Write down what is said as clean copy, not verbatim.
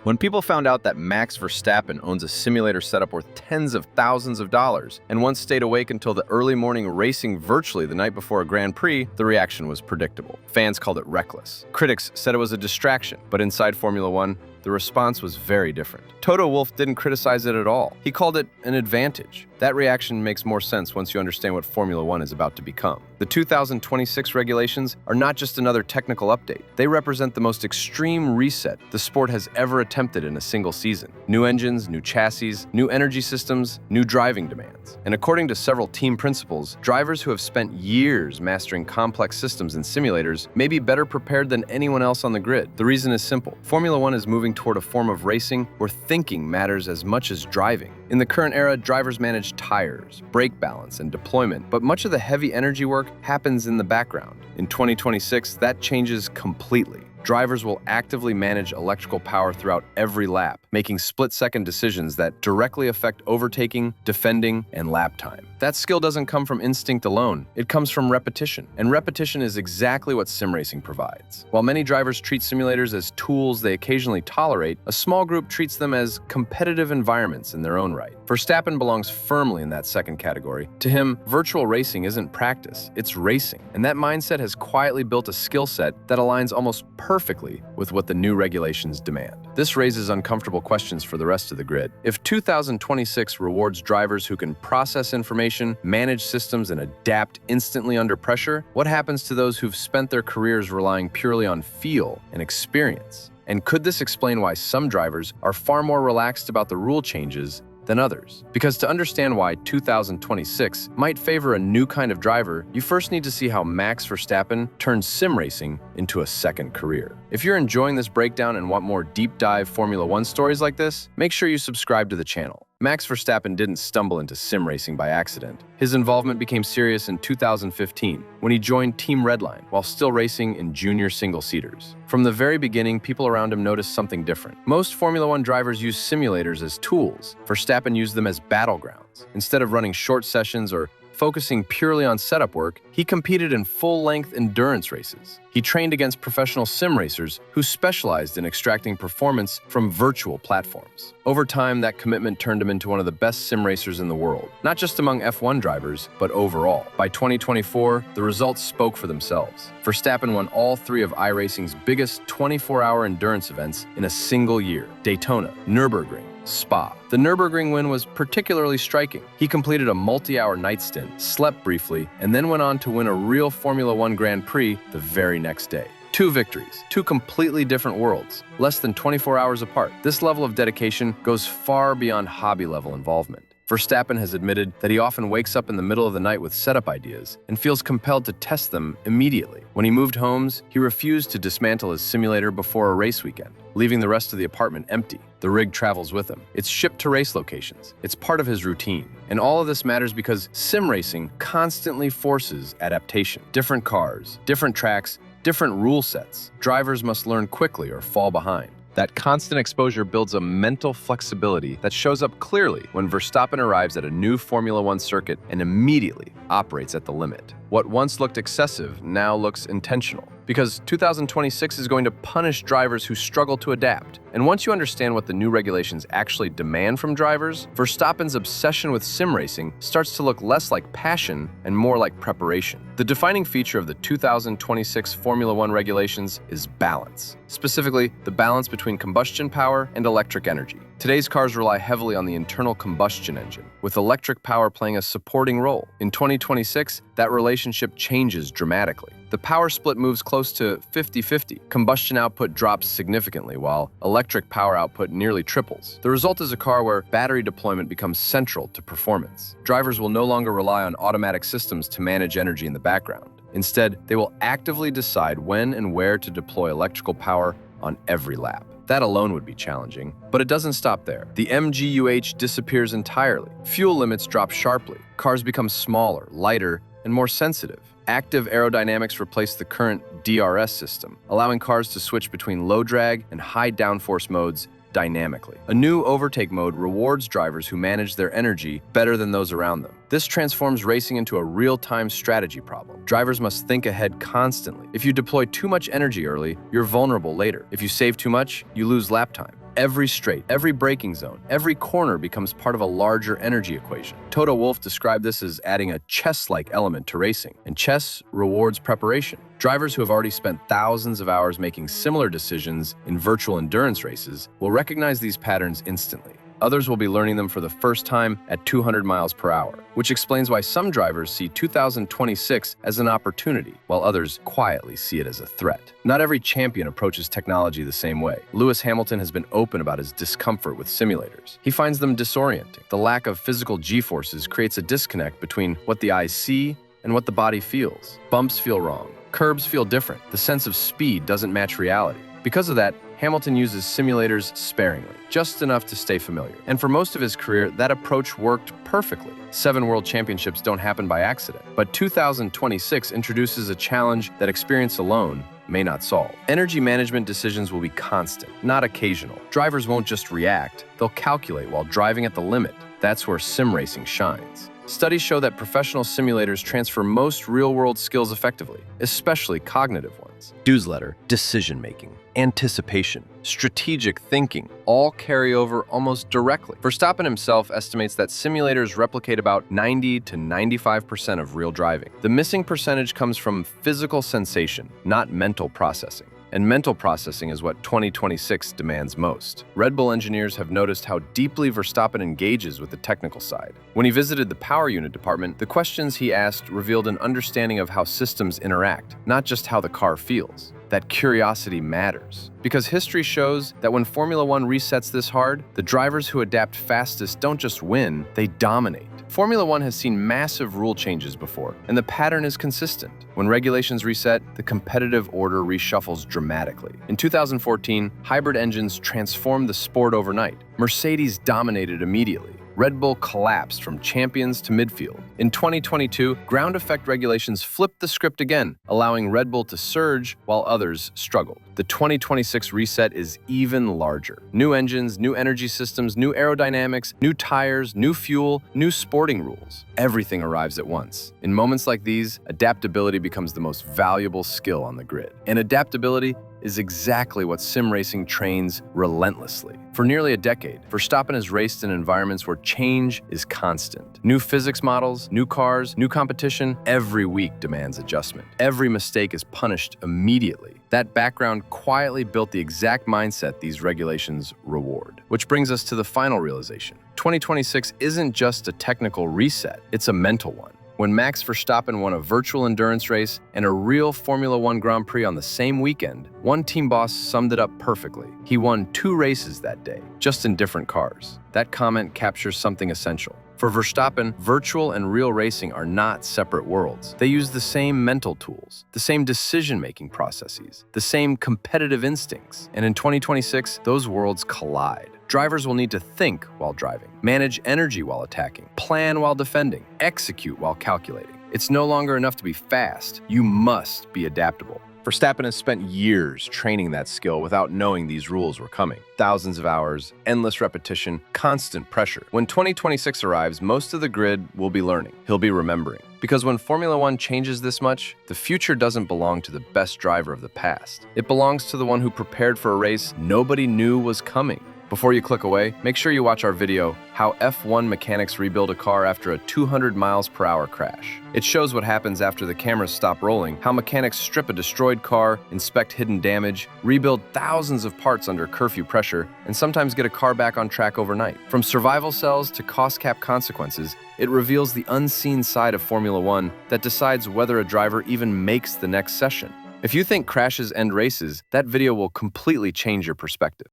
When people found out that Max Verstappen owns a simulator setup worth tens of thousands of dollars and once stayed awake until the early morning racing virtually the night before a Grand Prix, the reaction was predictable. Fans called it reckless. Critics said it was a distraction, but inside Formula One, the response was very different. Toto Wolff didn't criticize it at all. He called it an advantage. That reaction makes more sense once you understand what Formula One is about to become. The 2026 regulations are not just another technical update. They represent the most extreme reset the sport has ever attempted in a single season. New engines, new chassis, new energy systems, new driving demands. And according to several team principals, drivers who have spent years mastering complex systems and simulators may be better prepared than anyone else on the grid. The reason is simple. Formula One is moving toward a form of racing where thinking matters as much as driving. In the current era, drivers manage tires, brake balance, and deployment, but much of the heavy energy work happens in the background. In 2026, that changes completely. Drivers will actively manage electrical power throughout every lap, making split-second decisions that directly affect overtaking, defending, and lap time. That skill doesn't come from instinct alone, it comes from repetition. And repetition is exactly what sim racing provides. While many drivers treat simulators as tools they occasionally tolerate, a small group treats them as competitive environments in their own right. Verstappen belongs firmly in that second category. To him, virtual racing isn't practice, it's racing. And that mindset has quietly built a skill set that aligns almost perfectly with what the new regulations demand. This raises uncomfortable questions for the rest of the grid. If 2026 rewards drivers who can process information, manage systems, and adapt instantly under pressure, what happens to those who've spent their careers relying purely on feel and experience? And could this explain why some drivers are far more relaxed about the rule changes than others? Because to understand why 2026 might favor a new kind of driver, you first need to see how Max Verstappen turned sim racing into a second career. If you're enjoying this breakdown and want more deep dive Formula One stories like this, make sure you subscribe to the channel. Max Verstappen didn't stumble into sim racing by accident. His involvement became serious in 2015 when he joined Team Redline while still racing in junior single-seaters. From the very beginning, people around him noticed something different. Most Formula One drivers use simulators as tools. Verstappen used them as battlegrounds. Instead of running short sessions or focusing purely on setup work, he competed in full-length endurance races. He trained against professional sim racers who specialized in extracting performance from virtual platforms. Over time, that commitment turned him into one of the best sim racers in the world, not just among F1 drivers, but overall. By 2024, the results spoke for themselves. Verstappen won all three of iRacing's biggest 24-hour endurance events in a single year: Daytona, Nürburgring, Spa. The Nürburgring win was particularly striking. He completed a multi-hour night stint, slept briefly, and then went on to win a real Formula One Grand Prix the very next day. 2 victories, 2 completely different worlds, less than 24 hours apart. This level of dedication goes far beyond hobby-level involvement. Verstappen has admitted that he often wakes up in the middle of the night with setup ideas and feels compelled to test them immediately. When he moved homes, he refused to dismantle his simulator before a race weekend, leaving the rest of the apartment empty. The rig travels with him. It's shipped to race locations. It's part of his routine. And all of this matters because sim racing constantly forces adaptation. Different cars, different tracks, different rule sets. Drivers must learn quickly or fall behind. That constant exposure builds a mental flexibility that shows up clearly when Verstappen arrives at a new Formula One circuit and immediately operates at the limit. What once looked excessive now looks intentional, because 2026 is going to punish drivers who struggle to adapt. And once you understand what the new regulations actually demand from drivers, Verstappen's obsession with sim racing starts to look less like passion and more like preparation. The defining feature of the 2026 Formula One regulations is balance. Specifically, the balance between combustion power and electric energy. Today's cars rely heavily on the internal combustion engine, with electric power playing a supporting role. In 2026, that relationship changes dramatically. The power split moves close to 50-50. Combustion output drops significantly, while electric power output nearly triples. The result is a car where battery deployment becomes central to performance. Drivers will no longer rely on automatic systems to manage energy in the background. Instead, they will actively decide when and where to deploy electrical power on every lap. That alone would be challenging, but it doesn't stop there. The MGUH disappears entirely. Fuel limits drop sharply. Cars become smaller, lighter, and more sensitive. Active aerodynamics replace the current DRS system, allowing cars to switch between low drag and high downforce modes dynamically. A new overtake mode rewards drivers who manage their energy better than those around them. This transforms racing into a real-time strategy problem. Drivers must think ahead constantly. If you deploy too much energy early, you're vulnerable later. If you save too much, you lose lap time. Every straight, every braking zone, every corner becomes part of a larger energy equation. Toto Wolff described this as adding a chess-like element to racing, and chess rewards preparation. Drivers who have already spent thousands of hours making similar decisions in virtual endurance races will recognize these patterns instantly. Others will be learning them for the first time at 200 miles per hour, which explains why some drivers see 2026 as an opportunity, while others quietly see it as a threat. Not every champion approaches technology the same way. Lewis Hamilton has been open about his discomfort with simulators. He finds them disorienting. The lack of physical G-forces creates a disconnect between what the eyes see and what the body feels. Bumps feel wrong. Curbs feel different. The sense of speed doesn't match reality. Because of that, Hamilton uses simulators sparingly, just enough to stay familiar. And for most of his career, that approach worked perfectly. 7 world championships don't happen by accident. But 2026 introduces a challenge that experience alone may not solve. Energy management decisions will be constant, not occasional. Drivers won't just react, they'll calculate while driving at the limit. That's where sim racing shines. Studies show that professional simulators transfer most real-world skills effectively, especially cognitive ones. Newsletter, decision-making, anticipation, strategic thinking all carry over almost directly. Verstappen himself estimates that simulators replicate about 90 to 95% of real driving. The missing percentage comes from physical sensation, not mental processing. And mental processing is what 2026 demands most. Red Bull engineers have noticed how deeply Verstappen engages with the technical side. When he visited the power unit department, the questions he asked revealed an understanding of how systems interact, not just how the car feels. That curiosity matters. Because history shows that when Formula One resets this hard, the drivers who adapt fastest don't just win, they dominate. Formula One has seen massive rule changes before, and the pattern is consistent. When regulations reset, the competitive order reshuffles dramatically. In 2014, hybrid engines transformed the sport overnight. Mercedes dominated immediately. Red Bull collapsed from champions to midfield. In 2022, ground effect regulations flipped the script again, allowing Red Bull to surge while others struggled. The 2026 reset is even larger. New engines, new energy systems, new aerodynamics, new tires, new fuel, new sporting rules. Everything arrives at once. In moments like these, adaptability becomes the most valuable skill on the grid. And adaptability is exactly what sim racing trains relentlessly. For nearly a decade, Verstappen has raced in environments where change is constant. New physics models, new cars, new competition, every week demands adjustment. Every mistake is punished immediately. That background quietly built the exact mindset these regulations reward. Which brings us to the final realization. 2026 isn't just a technical reset, it's a mental one. When Max Verstappen won a virtual endurance race and a real Formula One Grand Prix on the same weekend, one team boss summed it up perfectly. He won 2 races that day, just in different cars. That comment captures something essential. For Verstappen, virtual and real racing are not separate worlds. They use the same mental tools, the same decision-making processes, the same competitive instincts. And in 2026, those worlds collide. Drivers will need to think while driving, manage energy while attacking, plan while defending, execute while calculating. It's no longer enough to be fast. You must be adaptable. Verstappen has spent years training that skill without knowing these rules were coming. Thousands of hours, endless repetition, constant pressure. When 2026 arrives, most of the grid will be learning. He'll be remembering. Because when Formula One changes this much, the future doesn't belong to the best driver of the past. It belongs to the one who prepared for a race nobody knew was coming. Before you click away, make sure you watch our video, How F1 Mechanics Rebuild a Car After a 200 Miles Per Hour Crash. It shows what happens after the cameras stop rolling, how mechanics strip a destroyed car, inspect hidden damage, rebuild thousands of parts under curfew pressure, and sometimes get a car back on track overnight. From survival cells to cost cap consequences, it reveals the unseen side of Formula One that decides whether a driver even makes the next session. If you think crashes end races, that video will completely change your perspective.